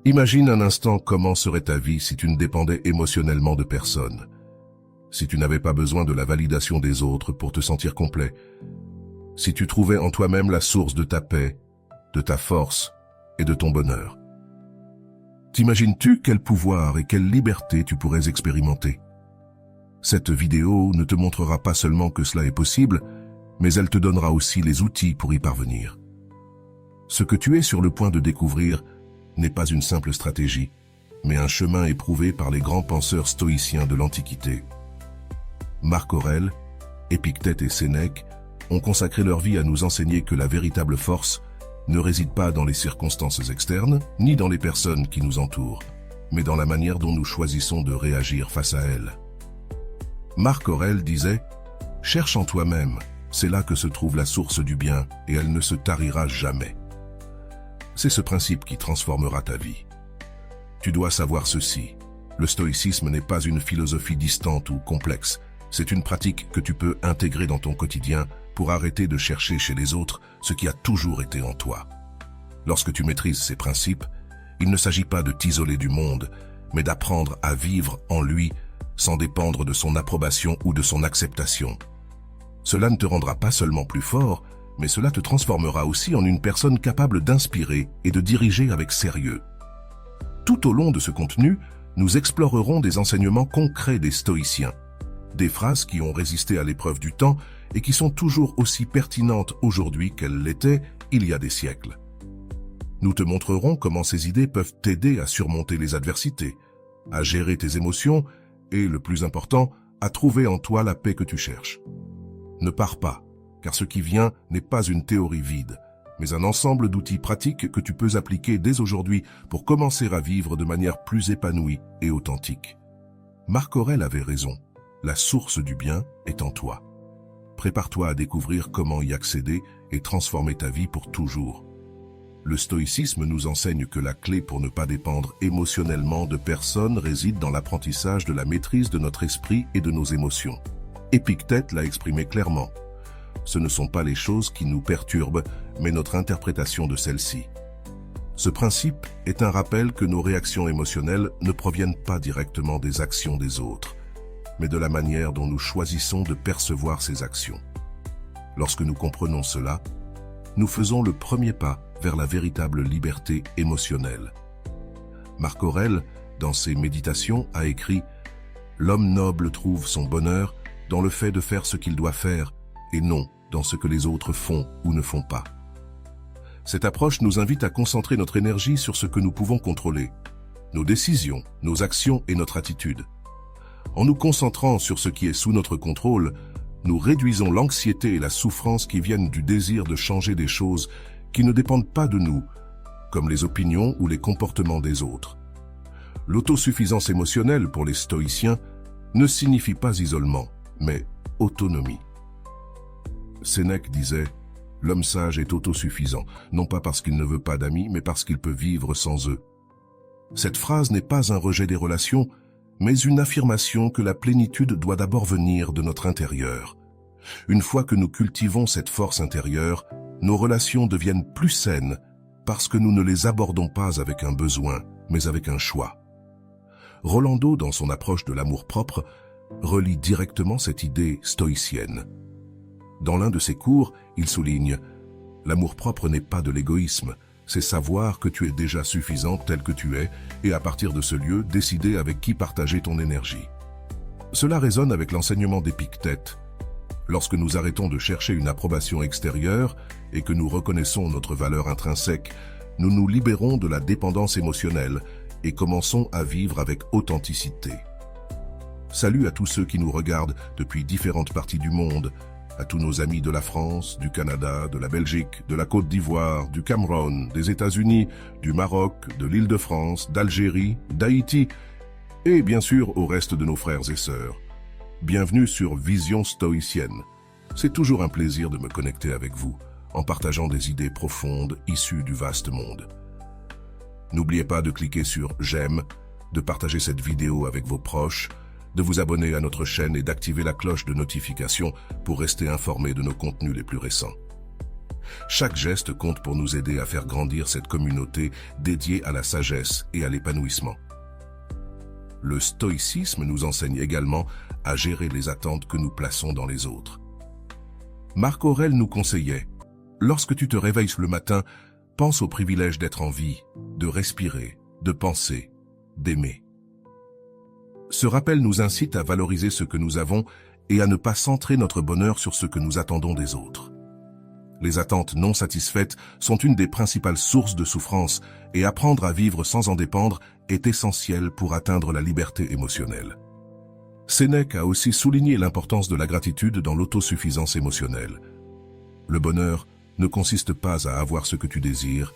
Imagine un instant comment serait ta vie si tu ne dépendais émotionnellement de personne, si tu n'avais pas besoin de la validation des autres pour te sentir complet, si tu trouvais en toi-même la source de ta paix, de ta force et de ton bonheur. T'imagines-tu quel pouvoir et quelle liberté tu pourrais expérimenter? Cette vidéo ne te montrera pas seulement que cela est possible, mais elle te donnera aussi les outils pour y parvenir. Ce que tu es sur le point de découvrir n'est pas une simple stratégie, mais un chemin éprouvé par les grands penseurs stoïciens de l'Antiquité. Marc Aurèle, Épictète et Sénèque ont consacré leur vie à nous enseigner que la véritable force ne réside pas dans les circonstances externes, ni dans les personnes qui nous entourent, mais dans la manière dont nous choisissons de réagir face à elles. Marc Aurèle disait « Cherche en toi-même, c'est là que se trouve la source du bien et elle ne se tarira jamais. » C'est ce principe qui transformera ta vie. Tu dois savoir ceci, le stoïcisme n'est pas une philosophie distante ou complexe, c'est une pratique que tu peux intégrer dans ton quotidien pour arrêter de chercher chez les autres ce qui a toujours été en toi. Lorsque tu maîtrises ces principes, il ne s'agit pas de t'isoler du monde, mais d'apprendre à vivre en lui sans dépendre de son approbation ou de son acceptation. Cela ne te rendra pas seulement plus fort, mais cela te transformera aussi en une personne capable d'inspirer et de diriger avec sérieux. Tout au long de ce contenu, nous explorerons des enseignements concrets des stoïciens, des phrases qui ont résisté à l'épreuve du temps et qui sont toujours aussi pertinentes aujourd'hui qu'elles l'étaient il y a des siècles. Nous te montrerons comment ces idées peuvent t'aider à surmonter les adversités, à gérer tes émotions et, le plus important, à trouver en toi la paix que tu cherches. Ne pars pas, car ce qui vient n'est pas une théorie vide, mais un ensemble d'outils pratiques que tu peux appliquer dès aujourd'hui pour commencer à vivre de manière plus épanouie et authentique. Marc Aurèle avait raison, la source du bien est en toi. Prépare-toi à découvrir comment y accéder et transformer ta vie pour toujours. Le stoïcisme nous enseigne que la clé pour ne pas dépendre émotionnellement de personne réside dans l'apprentissage de la maîtrise de notre esprit et de nos émotions. Épictète l'a exprimé clairement. Ce ne sont pas les choses qui nous perturbent, mais notre interprétation de celles-ci. Ce principe est un rappel que nos réactions émotionnelles ne proviennent pas directement des actions des autres, mais de la manière dont nous choisissons de percevoir ces actions. Lorsque nous comprenons cela, nous faisons le premier pas vers la véritable liberté émotionnelle. Marc Aurèle, dans ses méditations, a écrit « L'homme noble trouve son bonheur dans le fait de faire ce qu'il doit faire et non dans ce que les autres font ou ne font pas. » Cette approche nous invite à concentrer notre énergie sur ce que nous pouvons contrôler, nos décisions, nos actions et notre attitude. En nous concentrant sur ce qui est sous notre contrôle, nous réduisons l'anxiété et la souffrance qui viennent du désir de changer des choses qui ne dépendent pas de nous, comme les opinions ou les comportements des autres. L'autosuffisance émotionnelle pour les stoïciens ne signifie pas isolement, mais autonomie. Sénèque disait « L'homme sage est autosuffisant, non pas parce qu'il ne veut pas d'amis, mais parce qu'il peut vivre sans eux. » Cette phrase n'est pas un rejet des relations, mais une affirmation que la plénitude doit d'abord venir de notre intérieur. Une fois que nous cultivons cette force intérieure, nos relations deviennent plus saines parce que nous ne les abordons pas avec un besoin, mais avec un choix. Rolando, dans son approche de l'amour-propre, relie directement cette idée stoïcienne. Dans l'un de ses cours, il souligne « L'amour-propre n'est pas de l'égoïsme, c'est savoir que tu es déjà suffisante telle que tu es et à partir de ce lieu, décider avec qui partager ton énergie. » Cela résonne avec l'enseignement d'Épictète. Lorsque nous arrêtons de chercher une approbation extérieure et que nous reconnaissons notre valeur intrinsèque, nous nous libérons de la dépendance émotionnelle et commençons à vivre avec authenticité. Salut à tous ceux qui nous regardent depuis différentes parties du monde, à tous nos amis de la France, du Canada, de la Belgique, de la Côte d'Ivoire, du Cameroun, des États-Unis, du Maroc, de l'Île-de-France, d'Algérie, d'Haïti et bien sûr au reste de nos frères et sœurs. Bienvenue sur Vision Stoïcienne. C'est toujours un plaisir de me connecter avec vous, en partageant des idées profondes issues du vaste monde. N'oubliez pas de cliquer sur « J'aime », de partager cette vidéo avec vos proches, de vous abonner à notre chaîne et d'activer la cloche de notification pour rester informé de nos contenus les plus récents. Chaque geste compte pour nous aider à faire grandir cette communauté dédiée à la sagesse et à l'épanouissement. Le stoïcisme nous enseigne également à gérer les attentes que nous plaçons dans les autres. Marc Aurèle nous conseillait: lorsque tu te réveilles le matin, pense au privilège d'être en vie, de respirer, de penser, d'aimer. Ce rappel nous incite à valoriser ce que nous avons et à ne pas centrer notre bonheur sur ce que nous attendons des autres. Les attentes non satisfaites sont une des principales sources de souffrance et apprendre à vivre sans en dépendre est essentiel pour atteindre la liberté émotionnelle. Sénèque a aussi souligné l'importance de la gratitude dans l'autosuffisance émotionnelle. Le bonheur ne consiste pas à avoir ce que tu désires,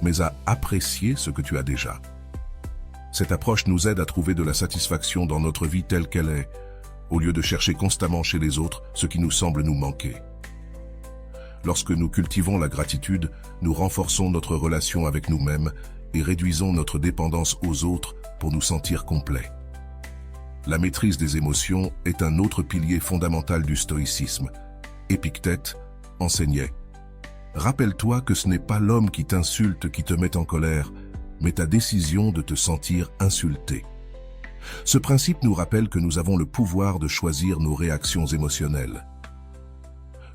mais à apprécier ce que tu as déjà. Cette approche nous aide à trouver de la satisfaction dans notre vie telle qu'elle est, au lieu de chercher constamment chez les autres ce qui nous semble nous manquer. Lorsque nous cultivons la gratitude, nous renforçons notre relation avec nous-mêmes et réduisons notre dépendance aux autres pour nous sentir complets. La maîtrise des émotions est un autre pilier fondamental du stoïcisme. Épictète enseignait: rappelle-toi que ce n'est pas l'homme qui t'insulte qui te met en colère, mais ta décision de te sentir insulté. Ce principe nous rappelle que nous avons le pouvoir de choisir nos réactions émotionnelles.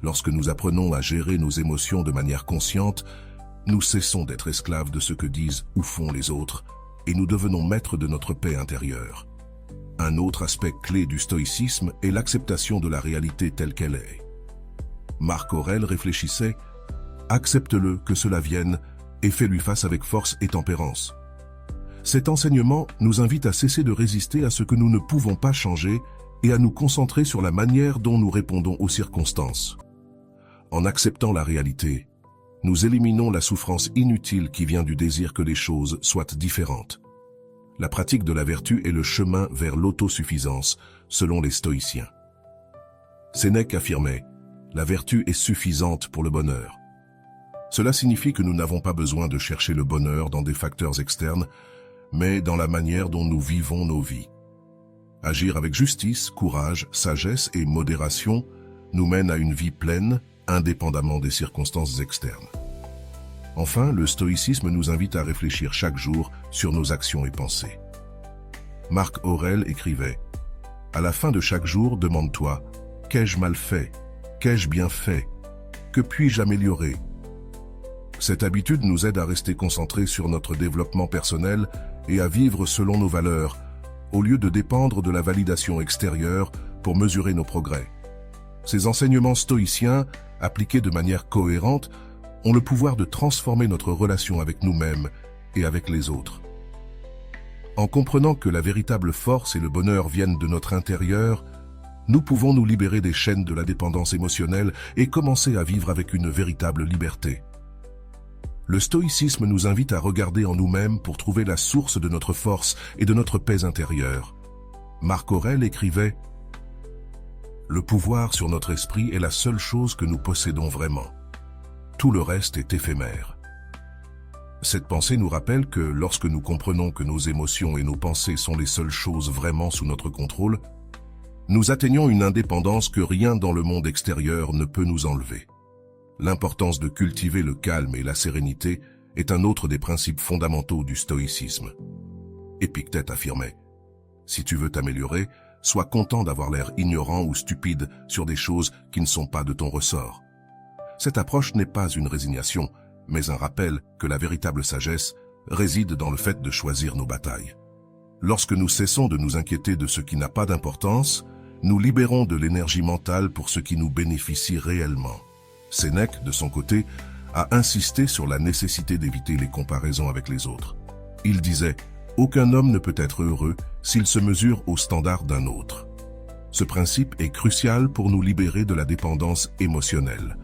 Lorsque nous apprenons à gérer nos émotions de manière consciente, nous cessons d'être esclaves de ce que disent ou font les autres et nous devenons maîtres de notre paix intérieure. Un autre aspect clé du stoïcisme est l'acceptation de la réalité telle qu'elle est. Marc Aurèle réfléchissait: accepte-le que cela vienne et fais-lui face avec force et tempérance. Cet enseignement nous invite à cesser de résister à ce que nous ne pouvons pas changer et à nous concentrer sur la manière dont nous répondons aux circonstances. En acceptant la réalité, nous éliminons la souffrance inutile qui vient du désir que les choses soient différentes. La pratique de la vertu est le chemin vers l'autosuffisance, selon les stoïciens. Sénèque affirmait: la vertu est suffisante pour le bonheur. Cela signifie que nous n'avons pas besoin de chercher le bonheur dans des facteurs externes, mais dans la manière dont nous vivons nos vies. Agir avec justice, courage, sagesse et modération nous mène à une vie pleine, indépendamment des circonstances externes. Enfin, le stoïcisme nous invite à réfléchir chaque jour sur nos actions et pensées. Marc Aurèle écrivait: à la fin de chaque jour, demande-toi: qu'ai-je mal fait? Qu'ai-je bien fait? Que puis-je améliorer? Cette habitude nous aide à rester concentrés sur notre développement personnel et à vivre selon nos valeurs, au lieu de dépendre de la validation extérieure pour mesurer nos progrès. Ces enseignements stoïciens, appliqués de manière cohérente, ont le pouvoir de transformer notre relation avec nous-mêmes et avec les autres. En comprenant que la véritable force et le bonheur viennent de notre intérieur, nous pouvons nous libérer des chaînes de la dépendance émotionnelle et commencer à vivre avec une véritable liberté. Le stoïcisme nous invite à regarder en nous-mêmes pour trouver la source de notre force et de notre paix intérieure. Marc Aurèle écrivait: le pouvoir sur notre esprit est la seule chose que nous possédons vraiment. Tout le reste est éphémère. Cette pensée nous rappelle que lorsque nous comprenons que nos émotions et nos pensées sont les seules choses vraiment sous notre contrôle, nous atteignons une indépendance que rien dans le monde extérieur ne peut nous enlever. L'importance de cultiver le calme et la sérénité est un autre des principes fondamentaux du stoïcisme. Épictète affirmait: si tu veux t'améliorer, sois content d'avoir l'air ignorant ou stupide sur des choses qui ne sont pas de ton ressort. Cette approche n'est pas une résignation, mais un rappel que la véritable sagesse réside dans le fait de choisir nos batailles. Lorsque nous cessons de nous inquiéter de ce qui n'a pas d'importance, nous libérons de l'énergie mentale pour ce qui nous bénéficie réellement. Sénèque, de son côté, a insisté sur la nécessité d'éviter les comparaisons avec les autres. Il disait: aucun homme ne peut être heureux s'il se mesure au standard d'un autre. Ce principe est crucial pour nous libérer de la dépendance émotionnelle.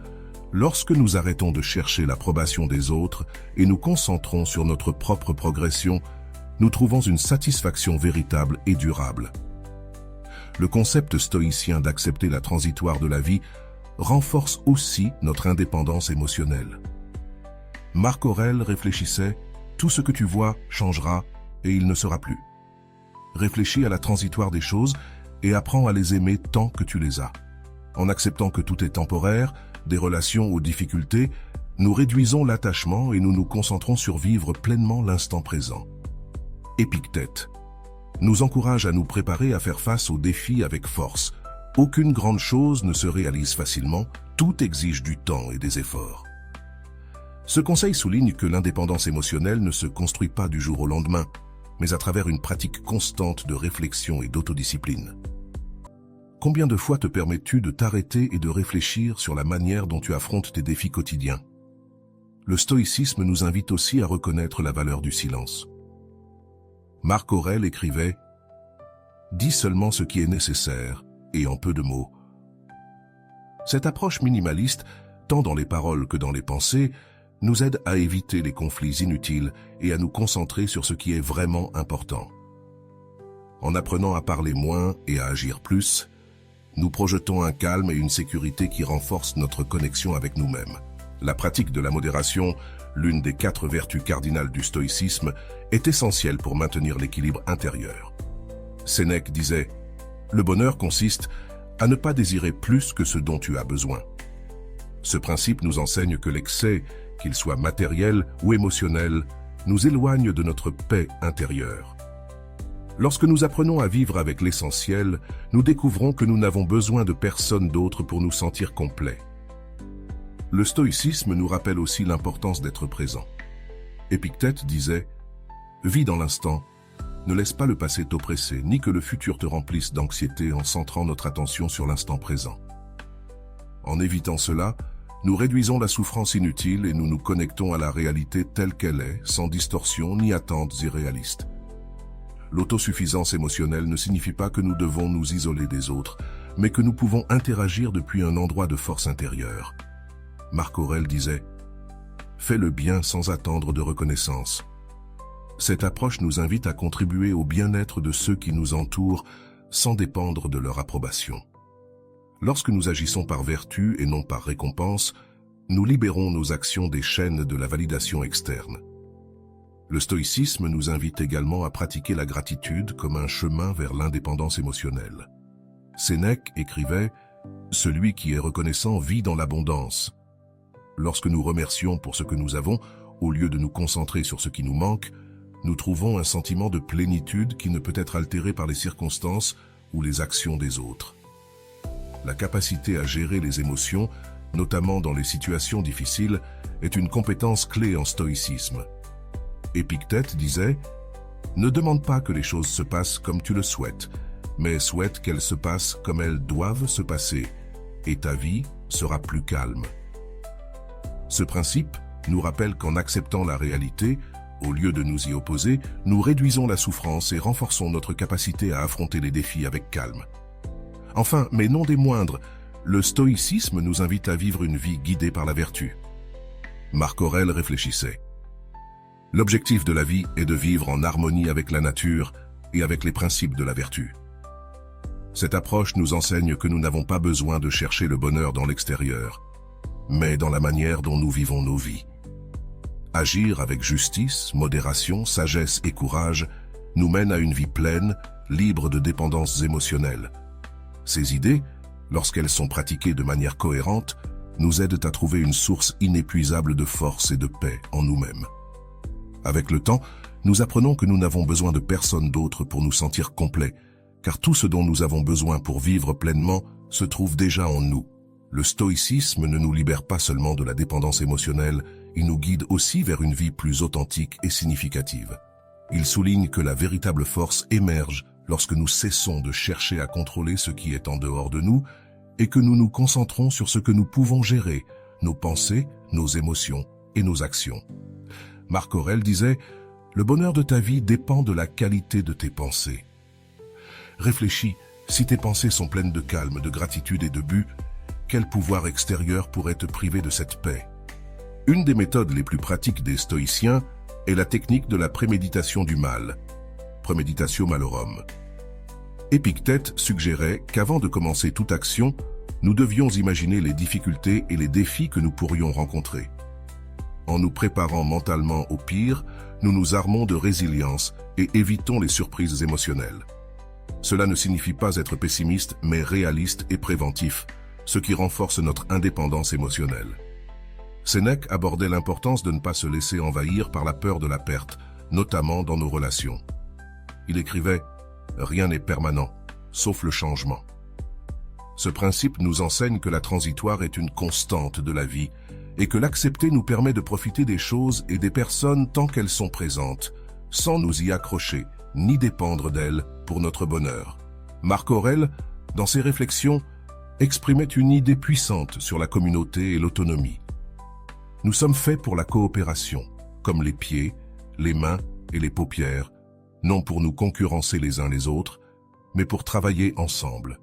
Lorsque nous arrêtons de chercher l'approbation des autres et nous concentrons sur notre propre progression, nous trouvons une satisfaction véritable et durable. Le concept stoïcien d'accepter la transitoire de la vie renforce aussi notre indépendance émotionnelle. Marc Aurèle réfléchissait: tout ce que tu vois changera et il ne sera plus. Réfléchis à la transitoire des choses et apprends à les aimer tant que tu les as. En acceptant que tout est temporaire, des relations aux difficultés, nous réduisons l'attachement et nous nous concentrons sur vivre pleinement l'instant présent. Épictète nous encourage à nous préparer à faire face aux défis avec force. Aucune grande chose ne se réalise facilement, tout exige du temps et des efforts. Ce conseil souligne que l'indépendance émotionnelle ne se construit pas du jour au lendemain, mais à travers une pratique constante de réflexion et d'autodiscipline. Combien de fois te permets-tu de t'arrêter et de réfléchir sur la manière dont tu affrontes tes défis quotidiens? Le stoïcisme nous invite aussi à reconnaître la valeur du silence. Marc Aurèle écrivait « Dis seulement ce qui est nécessaire, et en peu de mots. » Cette approche minimaliste, tant dans les paroles que dans les pensées, nous aide à éviter les conflits inutiles et à nous concentrer sur ce qui est vraiment important. En apprenant à parler moins et à agir plus, nous projetons un calme et une sécurité qui renforcent notre connexion avec nous-mêmes. La pratique de la modération, l'une des 4 vertus cardinales du stoïcisme, est essentielle pour maintenir l'équilibre intérieur. Sénèque disait « Le bonheur consiste à ne pas désirer plus que ce dont tu as besoin. » Ce principe nous enseigne que l'excès, qu'il soit matériel ou émotionnel, nous éloigne de notre paix intérieure. Lorsque nous apprenons à vivre avec l'essentiel, nous découvrons que nous n'avons besoin de personne d'autre pour nous sentir complets. Le stoïcisme nous rappelle aussi l'importance d'être présent. Épictète disait « Vis dans l'instant, ne laisse pas le passé t'oppresser, ni que le futur te remplisse d'anxiété en centrant notre attention sur l'instant présent. » En évitant cela, nous réduisons la souffrance inutile et nous nous connectons à la réalité telle qu'elle est, sans distorsion ni attentes irréalistes. L'autosuffisance émotionnelle ne signifie pas que nous devons nous isoler des autres, mais que nous pouvons interagir depuis un endroit de force intérieure. Marc Aurèle disait « Fais le bien sans attendre de reconnaissance. » Cette approche nous invite à contribuer au bien-être de ceux qui nous entourent sans dépendre de leur approbation. Lorsque nous agissons par vertu et non par récompense, nous libérons nos actions des chaînes de la validation externe. Le stoïcisme nous invite également à pratiquer la gratitude comme un chemin vers l'indépendance émotionnelle. Sénèque écrivait « Celui qui est reconnaissant vit dans l'abondance. » Lorsque nous remercions pour ce que nous avons, au lieu de nous concentrer sur ce qui nous manque, nous trouvons un sentiment de plénitude qui ne peut être altéré par les circonstances ou les actions des autres. La capacité à gérer les émotions, notamment dans les situations difficiles, est une compétence clé en stoïcisme. Épictète disait « Ne demande pas que les choses se passent comme tu le souhaites, mais souhaite qu'elles se passent comme elles doivent se passer, et ta vie sera plus calme. » Ce principe nous rappelle qu'en acceptant la réalité, au lieu de nous y opposer, nous réduisons la souffrance et renforçons notre capacité à affronter les défis avec calme. Enfin, mais non des moindres, le stoïcisme nous invite à vivre une vie guidée par la vertu. Marc Aurèle réfléchissait. L'objectif de la vie est de vivre en harmonie avec la nature et avec les principes de la vertu. Cette approche nous enseigne que nous n'avons pas besoin de chercher le bonheur dans l'extérieur, mais dans la manière dont nous vivons nos vies. Agir avec justice, modération, sagesse et courage nous mène à une vie pleine, libre de dépendances émotionnelles. Ces idées, lorsqu'elles sont pratiquées de manière cohérente, nous aident à trouver une source inépuisable de force et de paix en nous-mêmes. Avec le temps, nous apprenons que nous n'avons besoin de personne d'autre pour nous sentir complets, car tout ce dont nous avons besoin pour vivre pleinement se trouve déjà en nous. Le stoïcisme ne nous libère pas seulement de la dépendance émotionnelle, il nous guide aussi vers une vie plus authentique et significative. Il souligne que la véritable force émerge lorsque nous cessons de chercher à contrôler ce qui est en dehors de nous et que nous nous concentrons sur ce que nous pouvons gérer, nos pensées, nos émotions et nos actions. Marc Aurèle disait « Le bonheur de ta vie dépend de la qualité de tes pensées. » Réfléchis, si tes pensées sont pleines de calme, de gratitude et de but, quel pouvoir extérieur pourrait te priver de cette paix? Une des méthodes les plus pratiques des stoïciens est la technique de la préméditation du mal, Premeditatio Malorum. Épictète suggérait qu'avant de commencer toute action, nous devions imaginer les difficultés et les défis que nous pourrions rencontrer. En nous préparant mentalement au pire, nous nous armons de résilience et évitons les surprises émotionnelles. Cela ne signifie pas être pessimiste, mais réaliste et préventif, ce qui renforce notre indépendance émotionnelle. Sénèque abordait l'importance de ne pas se laisser envahir par la peur de la perte, notamment dans nos relations. Il écrivait « Rien n'est permanent, sauf le changement ». Ce principe nous enseigne que la transitoire est une constante de la vie et que l'accepter nous permet de profiter des choses et des personnes tant qu'elles sont présentes, sans nous y accrocher ni dépendre d'elles pour notre bonheur. Marc Aurèle, dans ses réflexions, exprimait une idée puissante sur la communauté et l'autonomie. Nous sommes faits pour la coopération, comme les pieds, les mains et les paupières, non pour nous concurrencer les uns les autres, mais pour travailler ensemble.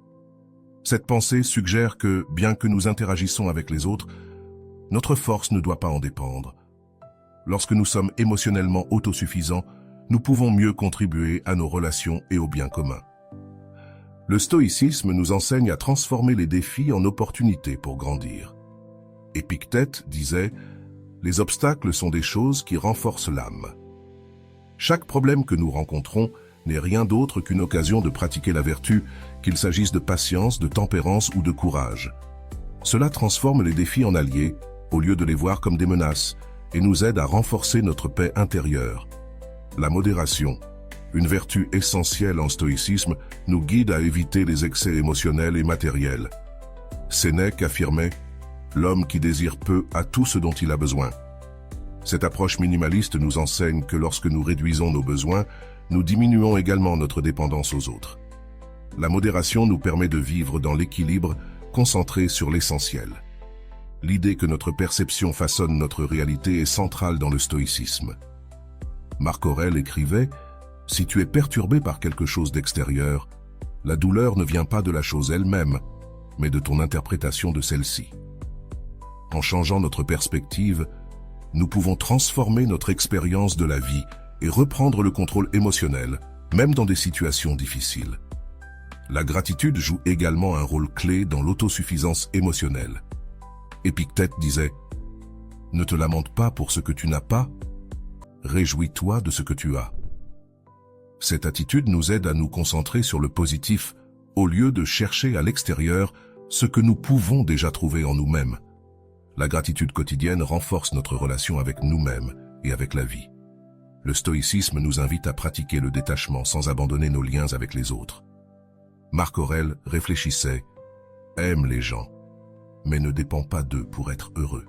Cette pensée suggère que, bien que nous interagissons avec les autres, notre force ne doit pas en dépendre. Lorsque nous sommes émotionnellement autosuffisants, nous pouvons mieux contribuer à nos relations et au bien commun. Le stoïcisme nous enseigne à transformer les défis en opportunités pour grandir. Épictète disait « Les obstacles sont des choses qui renforcent l'âme ». Chaque problème que nous rencontrons n'est rien d'autre qu'une occasion de pratiquer la vertu, qu'il s'agisse de patience, de tempérance ou de courage. Cela transforme les défis en alliés, au lieu de les voir comme des menaces, et nous aide à renforcer notre paix intérieure. La modération, une vertu essentielle en stoïcisme, nous guide à éviter les excès émotionnels et matériels. Sénèque affirmait « L'homme qui désire peu a tout ce dont il a besoin ». Cette approche minimaliste nous enseigne que lorsque nous réduisons nos besoins, nous diminuons également notre dépendance aux autres. La modération nous permet de vivre dans l'équilibre, concentré sur l'essentiel. L'idée que notre perception façonne notre réalité est centrale dans le stoïcisme. Marc Aurèle écrivait « Si tu es perturbé par quelque chose d'extérieur, la douleur ne vient pas de la chose elle-même, mais de ton interprétation de celle-ci. » En changeant notre perspective, nous pouvons transformer notre expérience de la vie et reprendre le contrôle émotionnel, même dans des situations difficiles. La gratitude joue également un rôle clé dans l'autosuffisance émotionnelle. Épictète disait « Ne te lamente pas pour ce que tu n'as pas, réjouis-toi de ce que tu as. » Cette attitude nous aide à nous concentrer sur le positif, au lieu de chercher à l'extérieur ce que nous pouvons déjà trouver en nous-mêmes. La gratitude quotidienne renforce notre relation avec nous-mêmes et avec la vie. Le stoïcisme nous invite à pratiquer le détachement sans abandonner nos liens avec les autres. Marc Aurèle réfléchissait « Aime les gens, mais ne dépend pas d'eux pour être heureux. »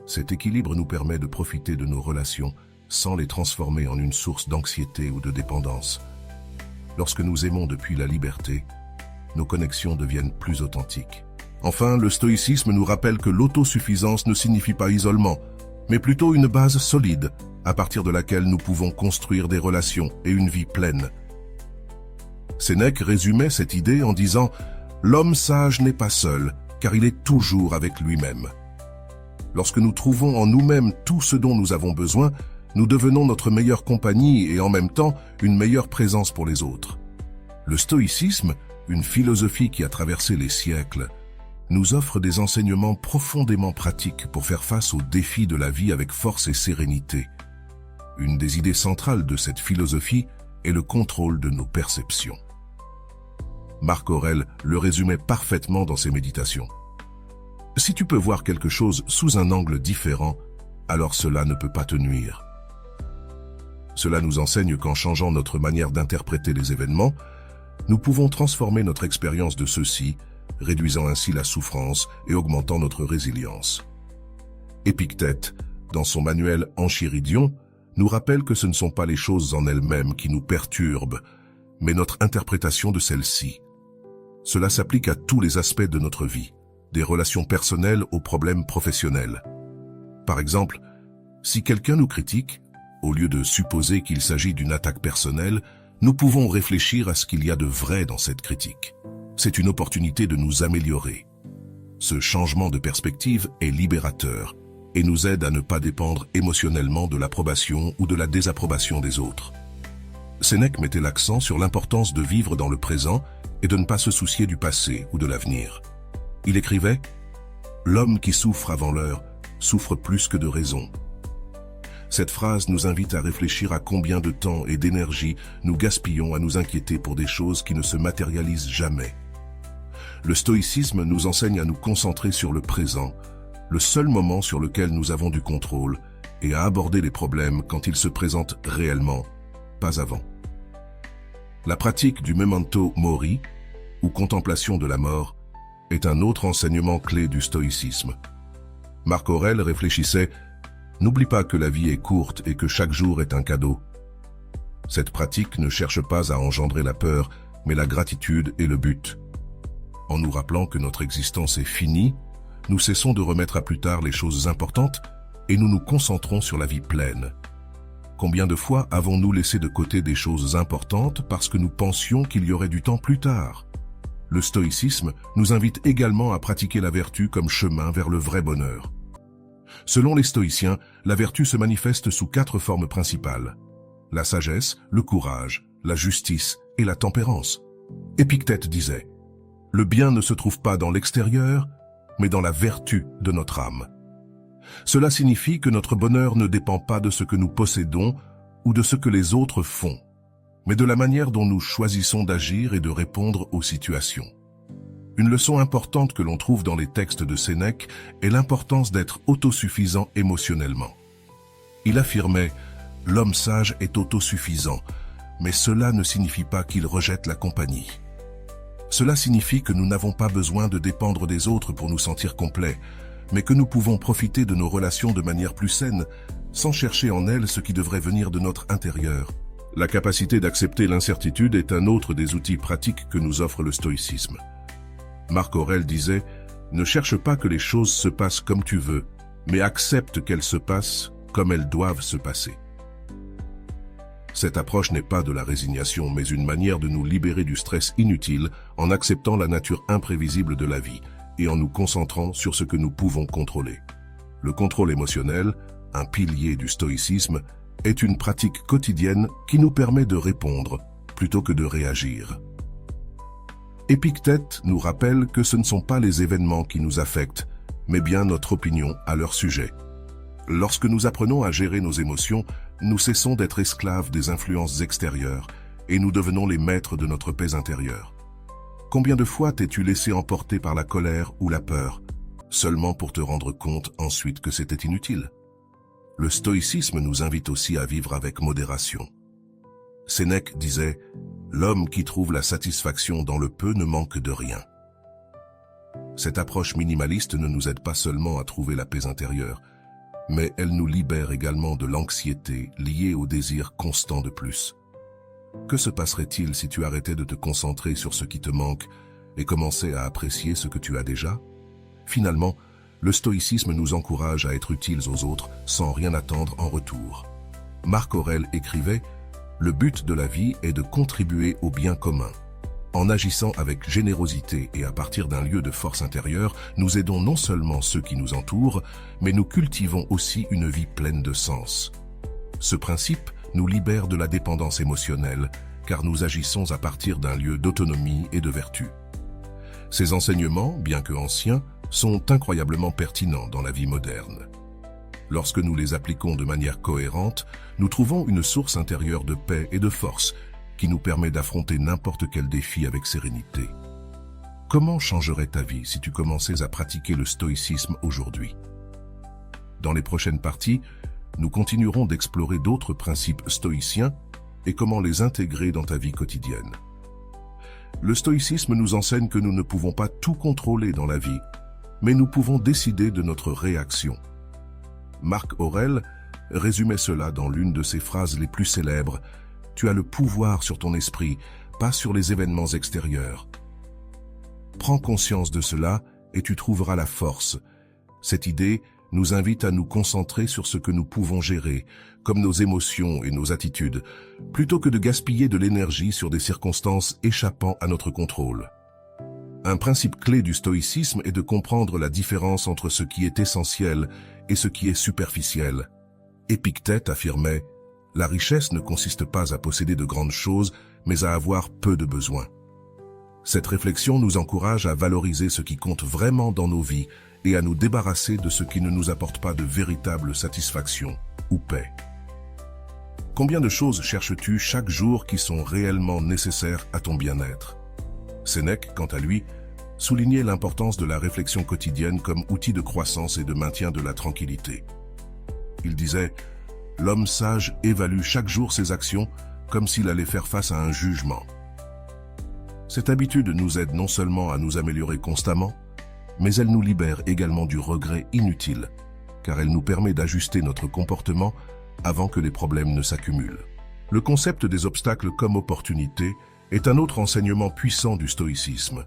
Cet équilibre nous permet de profiter de nos relations sans les transformer en une source d'anxiété ou de dépendance. Lorsque nous aimons depuis la liberté, nos connexions deviennent plus authentiques. Enfin, le stoïcisme nous rappelle que l'autosuffisance ne signifie pas isolement, mais plutôt une base solide, à partir de laquelle nous pouvons construire des relations et une vie pleine. Sénèque résumait cette idée en disant « L'homme sage n'est pas seul, car il est toujours avec lui-même. » Lorsque nous trouvons en nous-mêmes tout ce dont nous avons besoin, nous devenons notre meilleure compagnie et en même temps une meilleure présence pour les autres. Le stoïcisme, une philosophie qui a traversé les siècles, nous offre des enseignements profondément pratiques pour faire face aux défis de la vie avec force et sérénité. Une des idées centrales de cette philosophie est le contrôle de nos perceptions. Marc Aurèle le résumait parfaitement dans ses méditations. Si tu peux voir quelque chose sous un angle différent, alors cela ne peut pas te nuire. Cela nous enseigne qu'en changeant notre manière d'interpréter les événements, nous pouvons transformer notre expérience de ceux-ci, réduisant ainsi la souffrance et augmentant notre résilience. Épictète, dans son manuel Enchiridion, nous rappelle que ce ne sont pas les choses en elles-mêmes qui nous perturbent, mais notre interprétation de celles-ci. Cela s'applique à tous les aspects de notre vie, des relations personnelles aux problèmes professionnels. Par exemple, si quelqu'un nous critique, au lieu de supposer qu'il s'agit d'une attaque personnelle, nous pouvons réfléchir à ce qu'il y a de vrai dans cette critique. C'est une opportunité de nous améliorer. Ce changement de perspective est libérateur et nous aide à ne pas dépendre émotionnellement de l'approbation ou de la désapprobation des autres. Sénèque mettait l'accent sur l'importance de vivre dans le présent et de ne pas se soucier du passé ou de l'avenir. Il écrivait « L'homme qui souffre avant l'heure souffre plus que de raison. » Cette phrase nous invite à réfléchir à combien de temps et d'énergie nous gaspillons à nous inquiéter pour des choses qui ne se matérialisent jamais. Le stoïcisme nous enseigne à nous concentrer sur le présent, le seul moment sur lequel nous avons du contrôle, et à aborder les problèmes quand ils se présentent réellement, pas avant. La pratique du memento mori, ou contemplation de la mort, est un autre enseignement clé du stoïcisme. Marc Aurèle réfléchissait « N'oublie pas que la vie est courte et que chaque jour est un cadeau ». Cette pratique ne cherche pas à engendrer la peur, mais la gratitude est le but. En nous rappelant que notre existence est finie, nous cessons de remettre à plus tard les choses importantes et nous nous concentrons sur la vie pleine. Combien de fois avons-nous laissé de côté des choses importantes parce que nous pensions qu'il y aurait du temps plus tard? Le stoïcisme nous invite également à pratiquer la vertu comme chemin vers le vrai bonheur. Selon les stoïciens, la vertu se manifeste sous 4 formes principales: la sagesse, le courage, la justice et la tempérance. Épictète disait « Le bien ne se trouve pas dans l'extérieur, mais dans la vertu de notre âme ». Cela signifie que notre bonheur ne dépend pas de ce que nous possédons ou de ce que les autres font, mais de la manière dont nous choisissons d'agir et de répondre aux situations. Une leçon importante que l'on trouve dans les textes de Sénèque est l'importance d'être autosuffisant émotionnellement. Il affirmait « L'homme sage est autosuffisant, mais cela ne signifie pas qu'il rejette la compagnie. Cela signifie que nous n'avons pas besoin de dépendre des autres pour nous sentir complets, mais que nous pouvons profiter de nos relations de manière plus saine, sans chercher en elles ce qui devrait venir de notre intérieur. » La capacité d'accepter l'incertitude est un autre des outils pratiques que nous offre le stoïcisme. Marc Aurèle disait « Ne cherche pas que les choses se passent comme tu veux, mais accepte qu'elles se passent comme elles doivent se passer. » Cette approche n'est pas de la résignation, mais une manière de nous libérer du stress inutile en acceptant la nature imprévisible de la vie et en nous concentrant sur ce que nous pouvons contrôler. Le contrôle émotionnel, un pilier du stoïcisme, est une pratique quotidienne qui nous permet de répondre plutôt que de réagir. Épictète nous rappelle que ce ne sont pas les événements qui nous affectent, mais bien notre opinion à leur sujet. Lorsque nous apprenons à gérer nos émotions, nous cessons d'être esclaves des influences extérieures et nous devenons les maîtres de notre paix intérieure. Combien de fois t'es-tu laissé emporter par la colère ou la peur, seulement pour te rendre compte ensuite que c'était inutile? Le stoïcisme nous invite aussi à vivre avec modération. Sénèque disait « L'homme qui trouve la satisfaction dans le peu ne manque de rien ». Cette approche minimaliste ne nous aide pas seulement à trouver la paix intérieure, mais elle nous libère également de l'anxiété liée au désir constant de plus. Que se passerait-il si tu arrêtais de te concentrer sur ce qui te manque et commençais à apprécier ce que tu as déjà? Finalement, le stoïcisme nous encourage à être utiles aux autres sans rien attendre en retour. Marc Aurèle écrivait « Le but de la vie est de contribuer au bien commun. En agissant avec générosité et à partir d'un lieu de force intérieure, nous aidons non seulement ceux qui nous entourent, mais nous cultivons aussi une vie pleine de sens. Ce principe nous libère de la dépendance émotionnelle, car nous agissons à partir d'un lieu d'autonomie et de vertu. » Ces enseignements, bien que anciens, sont incroyablement pertinents dans la vie moderne. Lorsque nous les appliquons de manière cohérente, nous trouvons une source intérieure de paix et de force qui nous permet d'affronter n'importe quel défi avec sérénité. Comment changerait ta vie si tu commençais à pratiquer le stoïcisme aujourd'hui? Dans les prochaines parties, nous continuerons d'explorer d'autres principes stoïciens et comment les intégrer dans ta vie quotidienne. Le stoïcisme nous enseigne que nous ne pouvons pas tout contrôler dans la vie, mais nous pouvons décider de notre réaction. Marc Aurèle résumait cela dans l'une de ses phrases les plus célèbres « Tu as le pouvoir sur ton esprit, pas sur les événements extérieurs. » Prends conscience de cela et tu trouveras la force. Cette idée nous invite à nous concentrer sur ce que nous pouvons gérer, comme nos émotions et nos attitudes, plutôt que de gaspiller de l'énergie sur des circonstances échappant à notre contrôle. Un principe clé du stoïcisme est de comprendre la différence entre ce qui est essentiel et ce qui est superficiel. Épictète affirmait « La richesse ne consiste pas à posséder de grandes choses, mais à avoir peu de besoins. » Cette réflexion nous encourage à valoriser ce qui compte vraiment dans nos vies et à nous débarrasser de ce qui ne nous apporte pas de véritable satisfaction ou paix. Combien de choses cherches-tu chaque jour qui sont réellement nécessaires à ton bien-être? Sénèque, quant à lui, soulignait l'importance de la réflexion quotidienne comme outil de croissance et de maintien de la tranquillité. Il disait « L'homme sage évalue chaque jour ses actions comme s'il allait faire face à un jugement. » Cette habitude nous aide non seulement à nous améliorer constamment, mais elle nous libère également du regret inutile, car elle nous permet d'ajuster notre comportement avant que les problèmes ne s'accumulent. Le concept des obstacles comme opportunités est un autre enseignement puissant du stoïcisme.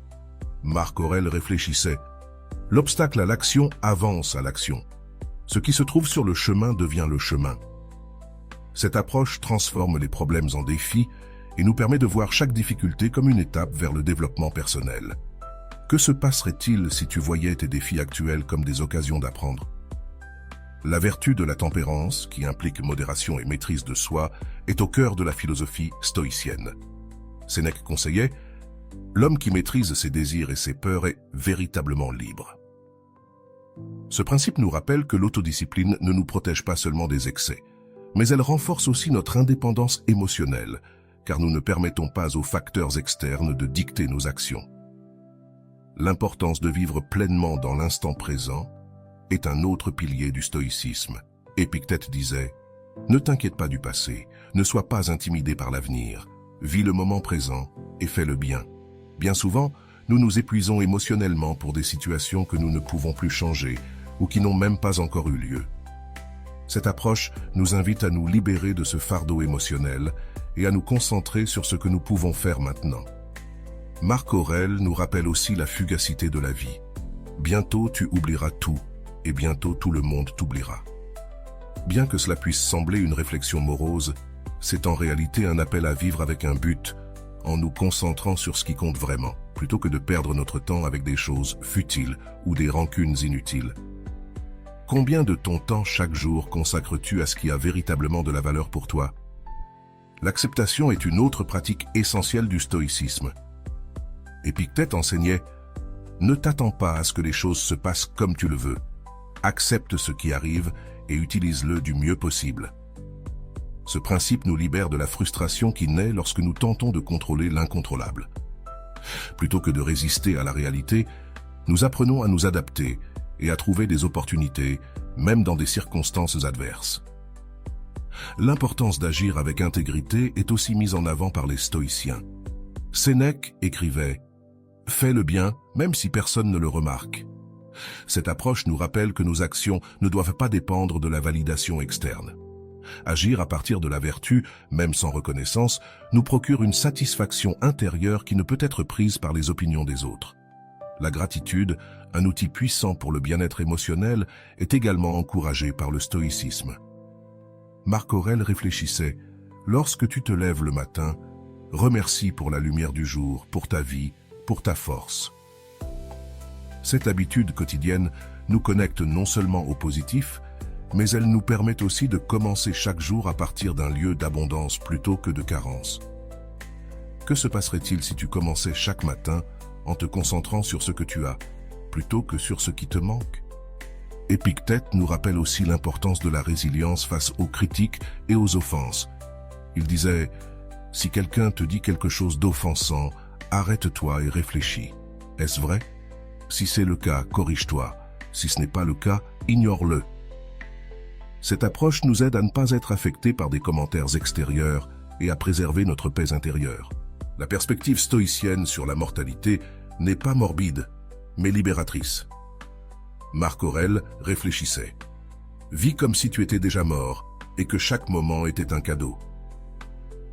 Marc Aurèle réfléchissait « L'obstacle à l'action avance à l'action. Ce qui se trouve sur le chemin devient le chemin. » Cette approche transforme les problèmes en défis et nous permet de voir chaque difficulté comme une étape vers le développement personnel. Que se passerait-il si tu voyais tes défis actuels comme des occasions d'apprendre? La vertu de la tempérance, qui implique modération et maîtrise de soi, est au cœur de la philosophie stoïcienne. Sénèque conseillait « L'homme qui maîtrise ses désirs et ses peurs est véritablement libre. » Ce principe nous rappelle que l'autodiscipline ne nous protège pas seulement des excès, mais elle renforce aussi notre indépendance émotionnelle, car nous ne permettons pas aux facteurs externes de dicter nos actions. L'importance de vivre pleinement dans l'instant présent est un autre pilier du stoïcisme. Épictète disait « Ne t'inquiète pas du passé, ne sois pas intimidé par l'avenir, vis le moment présent et fais le bien. » Bien souvent, nous nous épuisons émotionnellement pour des situations que nous ne pouvons plus changer ou qui n'ont même pas encore eu lieu. Cette approche nous invite à nous libérer de ce fardeau émotionnel et à nous concentrer sur ce que nous pouvons faire maintenant. Marc Aurèle nous rappelle aussi la fugacité de la vie. Bientôt tu oublieras tout, et bientôt tout le monde t'oubliera. Bien que cela puisse sembler une réflexion morose, c'est en réalité un appel à vivre avec un but, en nous concentrant sur ce qui compte vraiment, plutôt que de perdre notre temps avec des choses futiles ou des rancunes inutiles. Combien de ton temps chaque jour consacres-tu à ce qui a véritablement de la valeur pour toi? L'acceptation est une autre pratique essentielle du stoïcisme. Épictète enseignait « Ne t'attends pas à ce que les choses se passent comme tu le veux. Accepte ce qui arrive et utilise-le du mieux possible. » Ce principe nous libère de la frustration qui naît lorsque nous tentons de contrôler l'incontrôlable. Plutôt que de résister à la réalité, nous apprenons à nous adapter et à trouver des opportunités, même dans des circonstances adverses. L'importance d'agir avec intégrité est aussi mise en avant par les stoïciens. Sénèque écrivait « Fais le bien, même si personne ne le remarque. » Cette approche nous rappelle que nos actions ne doivent pas dépendre de la validation externe. Agir à partir de la vertu, même sans reconnaissance, nous procure une satisfaction intérieure qui ne peut être prise par les opinions des autres. La gratitude, un outil puissant pour le bien-être émotionnel, est également encouragée par le stoïcisme. Marc Aurèle réfléchissait « Lorsque tu te lèves le matin, remercie pour la lumière du jour, pour ta vie, pour ta force. » Cette habitude quotidienne nous connecte non seulement au positif, mais elle nous permet aussi de commencer chaque jour à partir d'un lieu d'abondance plutôt que de carence. Que se passerait-il si tu commençais chaque matin en te concentrant sur ce que tu as, plutôt que sur ce qui te manque? Épictète nous rappelle aussi l'importance de la résilience face aux critiques et aux offenses. Il disait « Si quelqu'un te dit quelque chose d'offensant, arrête-toi et réfléchis. Est-ce vrai? Si c'est le cas, corrige-toi. Si ce n'est pas le cas, ignore-le. » Cette approche nous aide à ne pas être affectés par des commentaires extérieurs et à préserver notre paix intérieure. La perspective stoïcienne sur la mortalité n'est pas morbide, mais libératrice. Marc Aurèle réfléchissait. Vis comme si tu étais déjà mort et que chaque moment était un cadeau.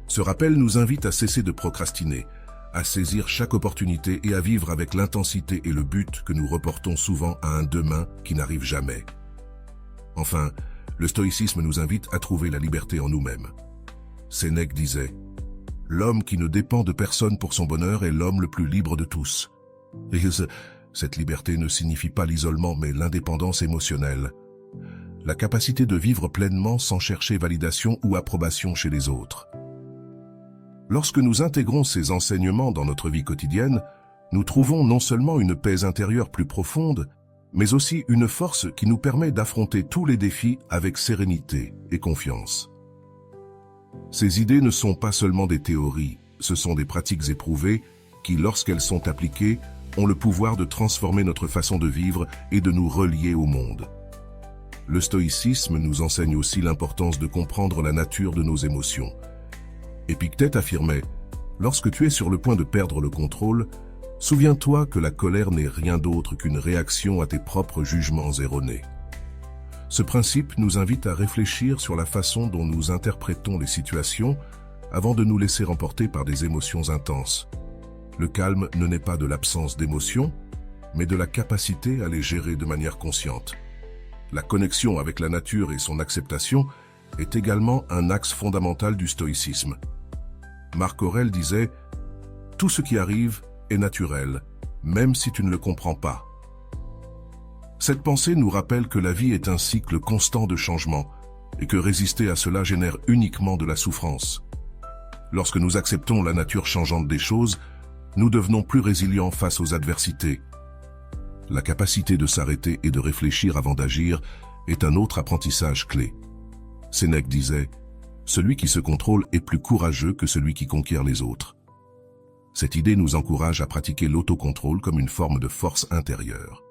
Ce rappel nous invite à cesser de procrastiner, à saisir chaque opportunité et à vivre avec l'intensité et le but que nous reportons souvent à un demain qui n'arrive jamais. Enfin, le stoïcisme nous invite à trouver la liberté en nous-mêmes. Sénèque disait « L'homme qui ne dépend de personne pour son bonheur est l'homme le plus libre de tous. » Et cette liberté ne signifie pas l'isolement mais l'indépendance émotionnelle. La capacité de vivre pleinement sans chercher validation ou approbation chez les autres. Lorsque nous intégrons ces enseignements dans notre vie quotidienne, nous trouvons non seulement une paix intérieure plus profonde, mais aussi une force qui nous permet d'affronter tous les défis avec sérénité et confiance. Ces idées ne sont pas seulement des théories, ce sont des pratiques éprouvées qui, lorsqu'elles sont appliquées, ont le pouvoir de transformer notre façon de vivre et de nous relier au monde. Le stoïcisme nous enseigne aussi l'importance de comprendre la nature de nos émotions. Épictète affirmait « Lorsque tu es sur le point de perdre le contrôle, souviens-toi que la colère n'est rien d'autre qu'une réaction à tes propres jugements erronés. » Ce principe nous invite à réfléchir sur la façon dont nous interprétons les situations avant de nous laisser emporter par des émotions intenses. Le calme ne naît pas de l'absence d'émotions, mais de la capacité à les gérer de manière consciente. La connexion avec la nature et son acceptation est également un axe fondamental du stoïcisme. Marc Aurèle disait « Tout ce qui arrive est naturel, même si tu ne le comprends pas. » Cette pensée nous rappelle que la vie est un cycle constant de changement et que résister à cela génère uniquement de la souffrance. Lorsque nous acceptons la nature changeante des choses, nous devenons plus résilients face aux adversités. La capacité de s'arrêter et de réfléchir avant d'agir est un autre apprentissage clé. Sénèque disait « Celui qui se contrôle est plus courageux que celui qui conquiert les autres. » Cette idée nous encourage à pratiquer l'autocontrôle comme une forme de force intérieure.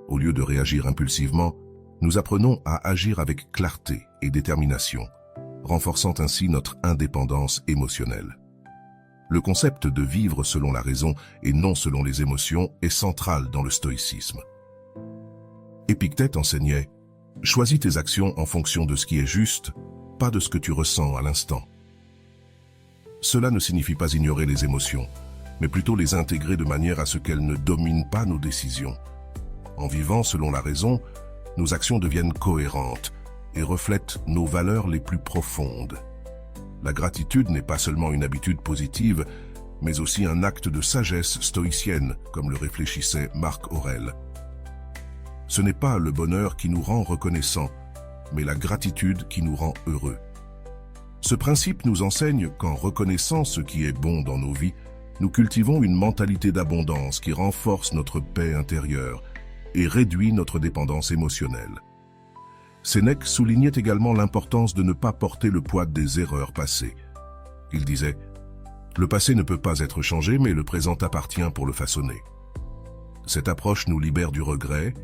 Au lieu de réagir impulsivement, nous apprenons à agir avec clarté et détermination, renforçant ainsi notre indépendance émotionnelle. Le concept de vivre selon la raison et non selon les émotions est central dans le stoïcisme. Épictète enseignait « Choisis tes actions en fonction de ce qui est juste, pas de ce que tu ressens à l'instant. » Cela ne signifie pas ignorer les émotions, mais plutôt les intégrer de manière à ce qu'elles ne dominent pas nos décisions. En vivant selon la raison, nos actions deviennent cohérentes et reflètent nos valeurs les plus profondes. La gratitude n'est pas seulement une habitude positive, mais aussi un acte de sagesse stoïcienne, comme le réfléchissait Marc Aurèle. Ce n'est pas le bonheur qui nous rend reconnaissants, mais la gratitude qui nous rend heureux. Ce principe nous enseigne qu'en reconnaissant ce qui est bon dans nos vies, nous cultivons une mentalité d'abondance qui renforce notre paix intérieure et réduit notre dépendance émotionnelle. Sénèque soulignait également l'importance de ne pas porter le poids des erreurs passées. Il disait « Le passé ne peut pas être changé, mais le présent appartient pour le façonner. » Cette approche nous libère du regret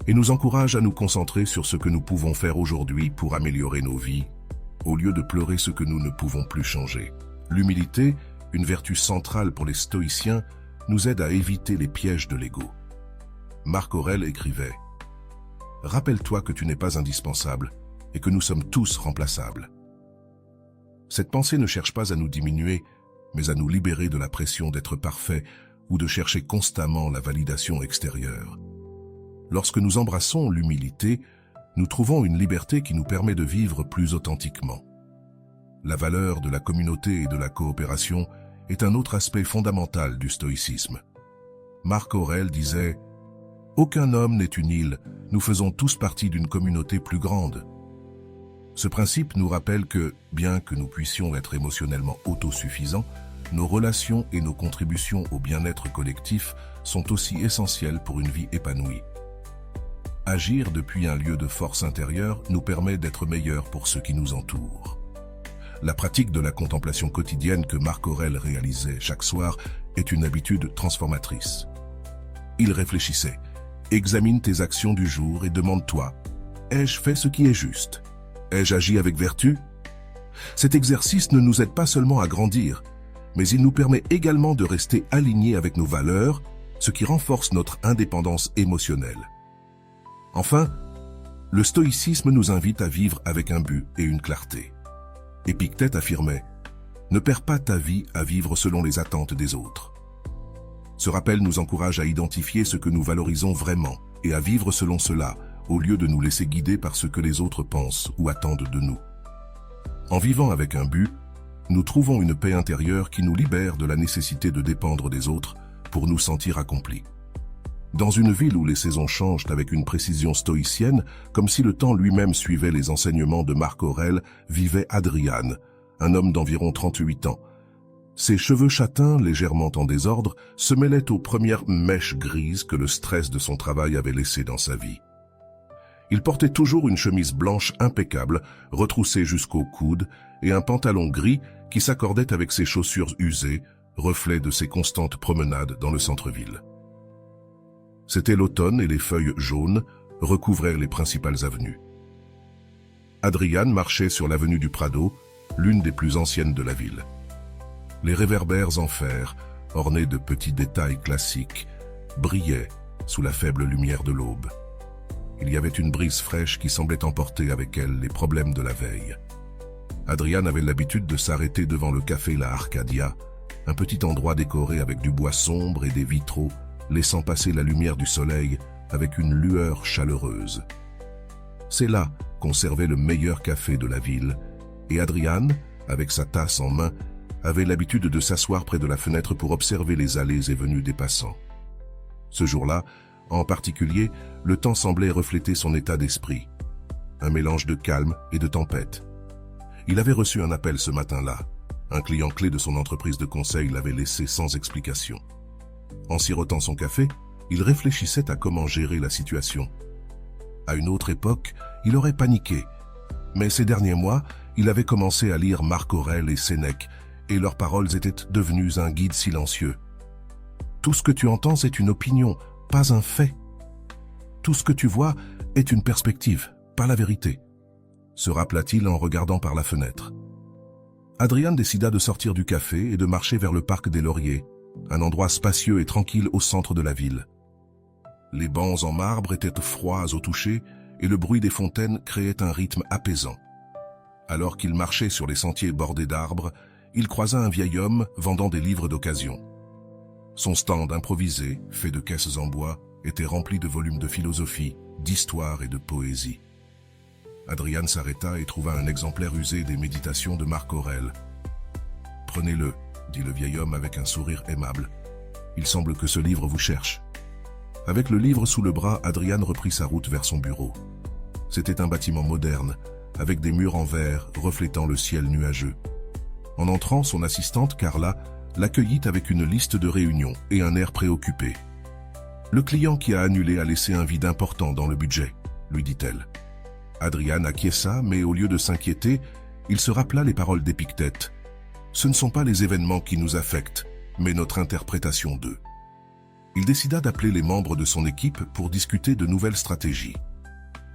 et nous encourage à nous concentrer sur ce que nous pouvons faire aujourd'hui pour améliorer nos vies, au lieu de pleurer ce que nous ne pouvons plus changer. L'humilité, une vertu centrale pour les stoïciens, nous aide à éviter les pièges de l'ego. Marc Aurèle écrivait « Rappelle-toi que tu n'es pas indispensable et que nous sommes tous remplaçables. » Cette pensée ne cherche pas à nous diminuer, mais à nous libérer de la pression d'être parfait ou de chercher constamment la validation extérieure. Lorsque nous embrassons l'humilité, nous trouvons une liberté qui nous permet de vivre plus authentiquement. La valeur de la communauté et de la coopération est un autre aspect fondamental du stoïcisme. Marc Aurèle disait « Aucun homme n'est une île, nous faisons tous partie d'une communauté plus grande. » Ce principe nous rappelle que, bien que nous puissions être émotionnellement autosuffisants, nos relations et nos contributions au bien-être collectif sont aussi essentielles pour une vie épanouie. Agir depuis un lieu de force intérieure nous permet d'être meilleurs pour ceux qui nous entourent. La pratique de la contemplation quotidienne que Marc Aurèle réalisait chaque soir est une habitude transformatrice. Il réfléchissait. Examine tes actions du jour et demande-toi, ai-je fait ce qui est juste? Ai-je agi avec vertu? Cet exercice ne nous aide pas seulement à grandir, mais il nous permet également de rester alignés avec nos valeurs, ce qui renforce notre indépendance émotionnelle. Enfin, le stoïcisme nous invite à vivre avec un but et une clarté. Épictète affirmait « Ne perds pas ta vie à vivre selon les attentes des autres. » Ce rappel nous encourage à identifier ce que nous valorisons vraiment et à vivre selon cela, au lieu de nous laisser guider par ce que les autres pensent ou attendent de nous. En vivant avec un but, nous trouvons une paix intérieure qui nous libère de la nécessité de dépendre des autres pour nous sentir accomplis. Dans une ville où les saisons changent avec une précision stoïcienne, comme si le temps lui-même suivait les enseignements de Marc Aurèle, vivait Adrian, un homme d'environ 38 ans. Ses cheveux châtains, légèrement en désordre, se mêlaient aux premières mèches grises que le stress de son travail avait laissées dans sa vie. Il portait toujours une chemise blanche impeccable, retroussée jusqu'au coude, et un pantalon gris qui s'accordait avec ses chaussures usées, reflet de ses constantes promenades dans le centre-ville. C'était l'automne et les feuilles jaunes recouvraient les principales avenues. Adrian marchait sur l'avenue du Prado, l'une des plus anciennes de la ville. Les réverbères en fer, ornés de petits détails classiques, brillaient sous la faible lumière de l'aube. Il y avait une brise fraîche qui semblait emporter avec elle les problèmes de la veille. Adrian avait l'habitude de s'arrêter devant le café La Arcadia, un petit endroit décoré avec du bois sombre et des vitraux, laissant passer la lumière du soleil avec une lueur chaleureuse. C'est là qu'on servait le meilleur café de la ville, et Adrian, avec sa tasse en main, avait l'habitude de s'asseoir près de la fenêtre pour observer les allées et venues des passants. Ce jour-là, en particulier, le temps semblait refléter son état d'esprit, un mélange de calme et de tempête. Il avait reçu un appel ce matin-là. Un client clé de son entreprise de conseil l'avait laissé sans explication. En sirotant son café, il réfléchissait à comment gérer la situation. À une autre époque, il aurait paniqué. Mais ces derniers mois, il avait commencé à lire Marc Aurèle et Sénèque, et leurs paroles étaient devenues un guide silencieux. Tout ce que tu entends est une opinion, pas un fait. Tout ce que tu vois est une perspective, pas la vérité, se rappela-t-il en regardant par la fenêtre. Adrian décida de sortir du café et de marcher vers le parc des Lauriers, un endroit spacieux et tranquille au centre de la ville. Les bancs en marbre étaient froids au toucher et le bruit des fontaines créait un rythme apaisant. Alors qu'il marchait sur les sentiers bordés d'arbres, il croisa un vieil homme vendant des livres d'occasion. Son stand improvisé, fait de caisses en bois, était rempli de volumes de philosophie, d'histoire et de poésie. Adrian s'arrêta et trouva un exemplaire usé des Méditations de Marc Aurèle. « Prenez-le » dit le vieil homme avec un sourire aimable. « Il semble que ce livre vous cherche. » Avec le livre sous le bras, Adrian reprit sa route vers son bureau. C'était un bâtiment moderne, avec des murs en verre reflétant le ciel nuageux. En entrant, son assistante, Carla, l'accueillit avec une liste de réunions et un air préoccupé. « Le client qui a annulé a laissé un vide important dans le budget, » lui dit-elle. Adrian acquiesça, mais au lieu de s'inquiéter, il se rappela les paroles d'Épictète. « Ce ne sont pas les événements qui nous affectent, mais notre interprétation d'eux. » Il décida d'appeler les membres de son équipe pour discuter de nouvelles stratégies.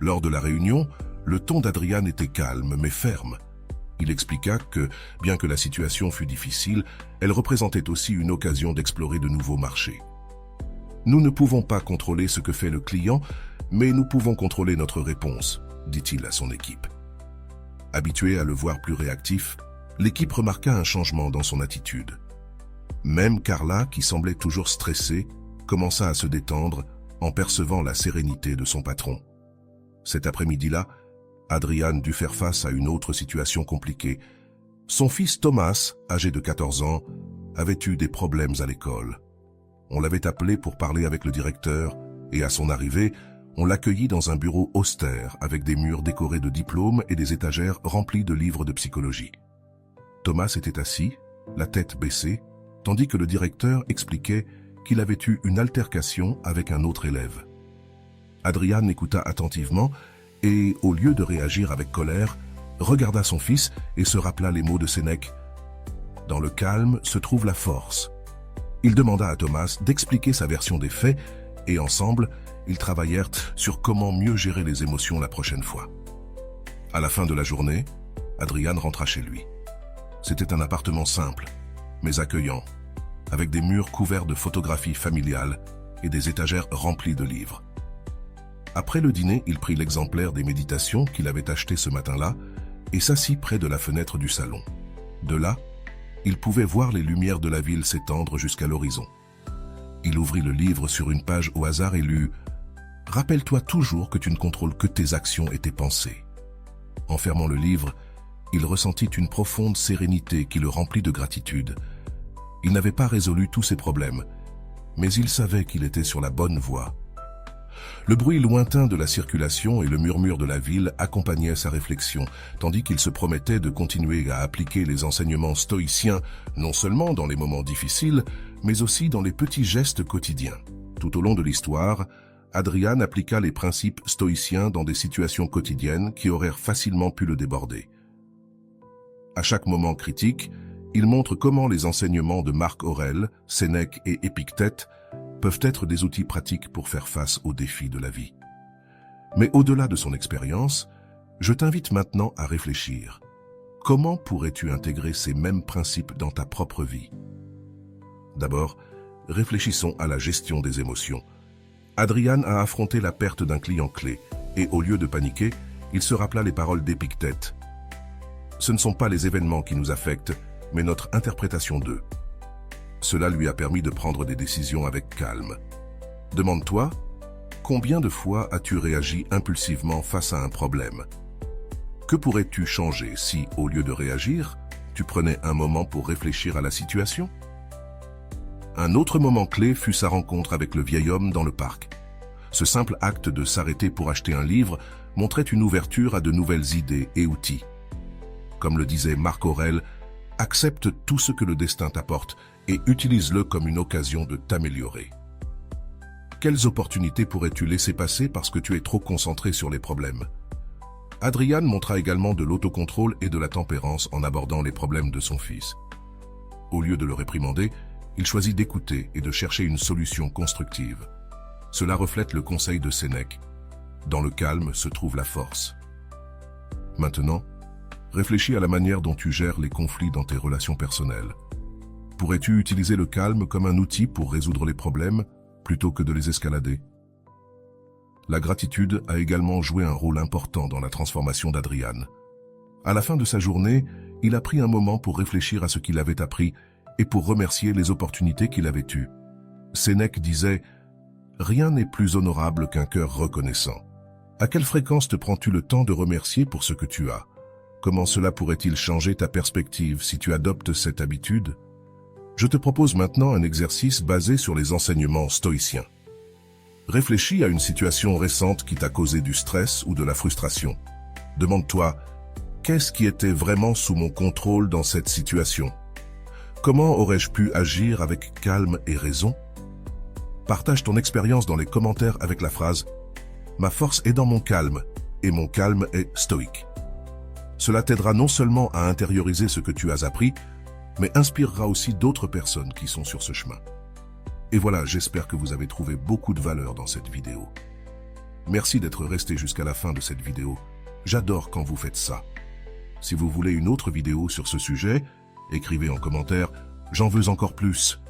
Lors de la réunion, le ton d'Adrian était calme mais ferme. Il expliqua que, bien que la situation fût difficile, elle représentait aussi une occasion d'explorer de nouveaux marchés. « Nous ne pouvons pas contrôler ce que fait le client, mais nous pouvons contrôler notre réponse, » dit-il à son équipe. Habitué à le voir plus réactif, l'équipe remarqua un changement dans son attitude. Même Carla, qui semblait toujours stressée, commença à se détendre en percevant la sérénité de son patron. Cet après-midi-là, Adrian dut faire face à une autre situation compliquée. Son fils Thomas, âgé de 14 ans, avait eu des problèmes à l'école. On l'avait appelé pour parler avec le directeur et à son arrivée, on l'accueillit dans un bureau austère avec des murs décorés de diplômes et des étagères remplies de livres de psychologie. Thomas était assis, la tête baissée, tandis que le directeur expliquait qu'il avait eu une altercation avec un autre élève. Adrian écouta attentivement et, au lieu de réagir avec colère, regarda son fils et se rappela les mots de Sénèque. « Dans le calme se trouve la force ». Il demanda à Thomas d'expliquer sa version des faits et ensemble, ils travaillèrent sur comment mieux gérer les émotions la prochaine fois. À la fin de la journée, Adrian rentra chez lui. C'était un appartement simple, mais accueillant, avec des murs couverts de photographies familiales et des étagères remplies de livres. Après le dîner, il prit l'exemplaire des Méditations qu'il avait acheté ce matin-là et s'assit près de la fenêtre du salon. De là, il pouvait voir les lumières de la ville s'étendre jusqu'à l'horizon. Il ouvrit le livre sur une page au hasard et lut « Rappelle-toi toujours que tu ne contrôles que tes actions et tes pensées. » En fermant le livre, il ressentit une profonde sérénité qui le remplit de gratitude. Il n'avait pas résolu tous ses problèmes, mais il savait qu'il était sur la bonne voie. Le bruit lointain de la circulation et le murmure de la ville accompagnaient sa réflexion, tandis qu'il se promettait de continuer à appliquer les enseignements stoïciens, non seulement dans les moments difficiles, mais aussi dans les petits gestes quotidiens. Tout au long de l'histoire, Adrian appliqua les principes stoïciens dans des situations quotidiennes qui auraient facilement pu le déborder. À chaque moment critique, il montre comment les enseignements de Marc Aurèle, Sénèque et Épictète peuvent être des outils pratiques pour faire face aux défis de la vie. Mais au-delà de son expérience, je t'invite maintenant à réfléchir. Comment pourrais-tu intégrer ces mêmes principes dans ta propre vie? D'abord, réfléchissons à la gestion des émotions. Adrian a affronté la perte d'un client clé et au lieu de paniquer, il se rappela les paroles d'Épictète. Ce ne sont pas les événements qui nous affectent, mais notre interprétation d'eux. Cela lui a permis de prendre des décisions avec calme. Demande-toi, combien de fois as-tu réagi impulsivement face à un problème? Que pourrais-tu changer si, au lieu de réagir, tu prenais un moment pour réfléchir à la situation? Un autre moment clé fut sa rencontre avec le vieil homme dans le parc. Ce simple acte de s'arrêter pour acheter un livre montrait une ouverture à de nouvelles idées et outils. Comme le disait Marc Aurèle, accepte tout ce que le destin t'apporte et utilise-le comme une occasion de t'améliorer. Quelles opportunités pourrais-tu laisser passer parce que tu es trop concentré sur les problèmes? Adrian montra également de l'autocontrôle et de la tempérance en abordant les problèmes de son fils. Au lieu de le réprimander, il choisit d'écouter et de chercher une solution constructive. Cela reflète le conseil de Sénèque. Dans le calme se trouve la force. Maintenant, réfléchis à la manière dont tu gères les conflits dans tes relations personnelles. Pourrais-tu utiliser le calme comme un outil pour résoudre les problèmes plutôt que de les escalader? La gratitude a également joué un rôle important dans la transformation d'Adrian. À la fin de sa journée, il a pris un moment pour réfléchir à ce qu'il avait appris et pour remercier les opportunités qu'il avait eues. Sénèque disait « Rien n'est plus honorable qu'un cœur reconnaissant ». À quelle fréquence te prends-tu le temps de remercier pour ce que tu as? Comment cela pourrait-il changer ta perspective si tu adoptes cette habitude? Je te propose maintenant un exercice basé sur les enseignements stoïciens. Réfléchis à une situation récente qui t'a causé du stress ou de la frustration. Demande-toi, qu'est-ce qui était vraiment sous mon contrôle dans cette situation? Comment aurais-je pu agir avec calme et raison? Partage ton expérience dans les commentaires avec la phrase « Ma force est dans mon calme et mon calme est stoïque ». Cela t'aidera non seulement à intérioriser ce que tu as appris, mais inspirera aussi d'autres personnes qui sont sur ce chemin. Et voilà, j'espère que vous avez trouvé beaucoup de valeur dans cette vidéo. Merci d'être resté jusqu'à la fin de cette vidéo. J'adore quand vous faites ça. Si vous voulez une autre vidéo sur ce sujet, écrivez en commentaire « J'en veux encore plus ».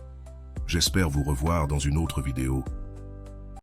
J'espère vous revoir dans une autre vidéo.